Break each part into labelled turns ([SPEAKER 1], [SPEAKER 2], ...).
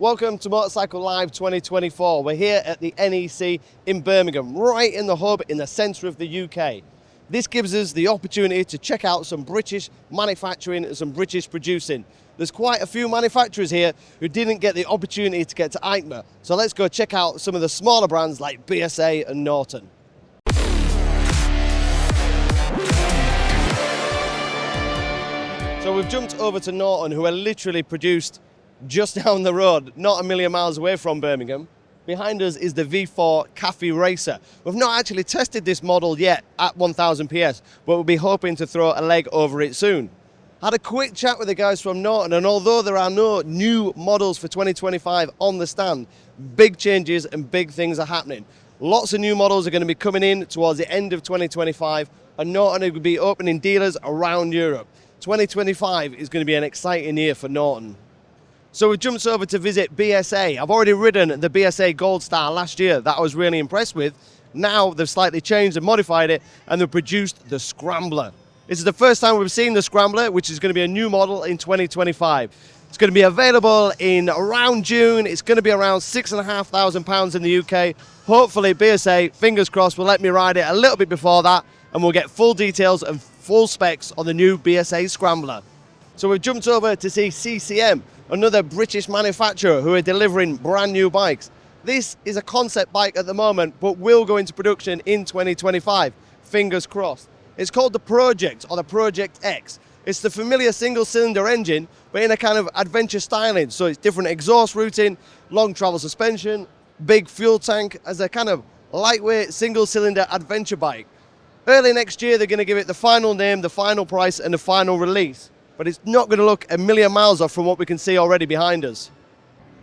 [SPEAKER 1] Welcome to Motorcycle Live 2024. We're here at the NEC in Birmingham, right in the hub in the centre of the UK. This gives us the opportunity to check out some British manufacturing and some British producing. There's quite a few manufacturers here who didn't get the opportunity to get to EICMA. So let's go check out some of the smaller brands like BSA and Norton. So we've jumped over to Norton, who are literally produced just down the road, not a million miles away from Birmingham. Behind us is the V4 Cafe Racer. We've not actually tested this model yet at 1000 PS, but we'll be hoping to throw a leg over it soon. Had a quick chat with the guys from Norton, and although there are no new models for 2025 on the stand, big changes and big things are happening. Lots of new models are going to be coming in towards the end of 2025, and Norton will be opening dealers around Europe. 2025 is going to be an exciting year for Norton. So we jumped over to visit BSA. I've already ridden the BSA Gold Star last year that I was really impressed with. Now they've slightly changed and modified it, and they've produced the Scrambler. This is the first time we've seen the Scrambler, which is going to be a new model in 2025. It's going to be available in around June. It's going to be around £6,500 in the UK. Hopefully BSA, fingers crossed, will let me ride it a little bit before that, and we'll get full details and full specs on the new BSA Scrambler. So we've jumped over to see CCM, another British manufacturer who are delivering brand new bikes. This is a concept bike at the moment, but will go into production in 2025, fingers crossed. It's called the Project, or the Project X. It's the familiar single-cylinder engine, but in a kind of adventure styling. So it's different exhaust routing, long travel suspension, big fuel tank, as a kind of lightweight single-cylinder adventure bike. Early next year, they're going to give it the final name, the final price, and the final release. But it's not going to look a million miles off from what we can see already behind us.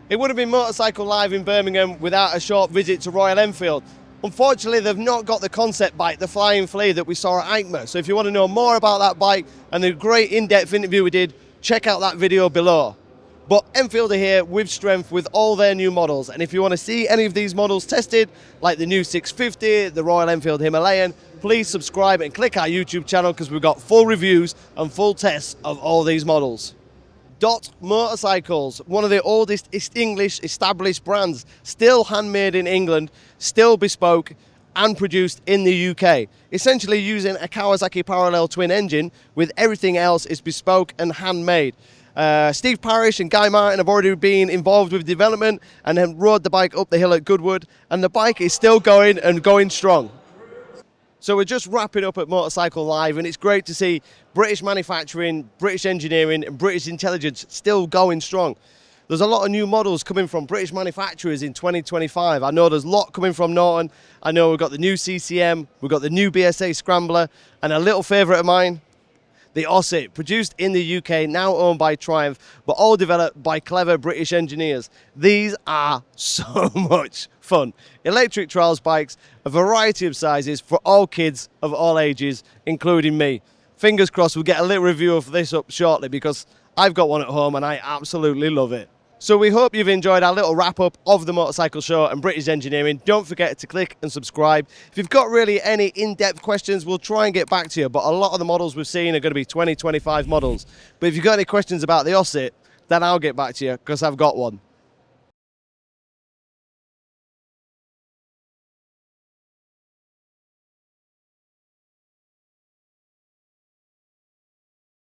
[SPEAKER 1] It would have been Motorcycle Live in Birmingham without a short visit to Royal Enfield. Unfortunately, they've not got the concept bike, the Flying Flea, that we saw at EICMA. So if you want to know more about that bike and the great in-depth interview we did, check out that video below. But Enfield are here with strength with all their new models. And if you want to see any of these models tested, like the new 650, the Royal Enfield Himalayan, please subscribe and click our YouTube channel, because we've got full reviews and full tests of all these models. Dot Motorcycles, one of the oldest English established brands, still handmade in England, still bespoke and produced in the UK. Essentially using a Kawasaki parallel twin engine, with everything else is bespoke and handmade. Steve Parrish and Guy Martin have already been involved with development and have rode the bike up the hill at Goodwood, and the bike is still going and going strong. So we're just wrapping up at Motorcycle Live, and it's great to see British manufacturing, British engineering and British intelligence still going strong. There's a lot of new models coming from British manufacturers in 2025. I know there's a lot coming from Norton. I know we've got the new CCM, we've got the new BSA Scrambler, and a little favourite of mine, the Osset, produced in the UK, now owned by Triumph, but all developed by clever British engineers. These are so much fun. Electric trials bikes, a variety of sizes for all kids of all ages, including me. Fingers crossed we'll get a little review of this up shortly, because I've got one at home and I absolutely love it. So we hope you've enjoyed our little wrap-up of the motorcycle show and British engineering. Don't forget to click and subscribe. If you've got really any in-depth questions, we'll try and get back to you, but a lot of the models we've seen are going to be 2025 models. But if you've got any questions about the Osset, then I'll get back to you, because I've got one.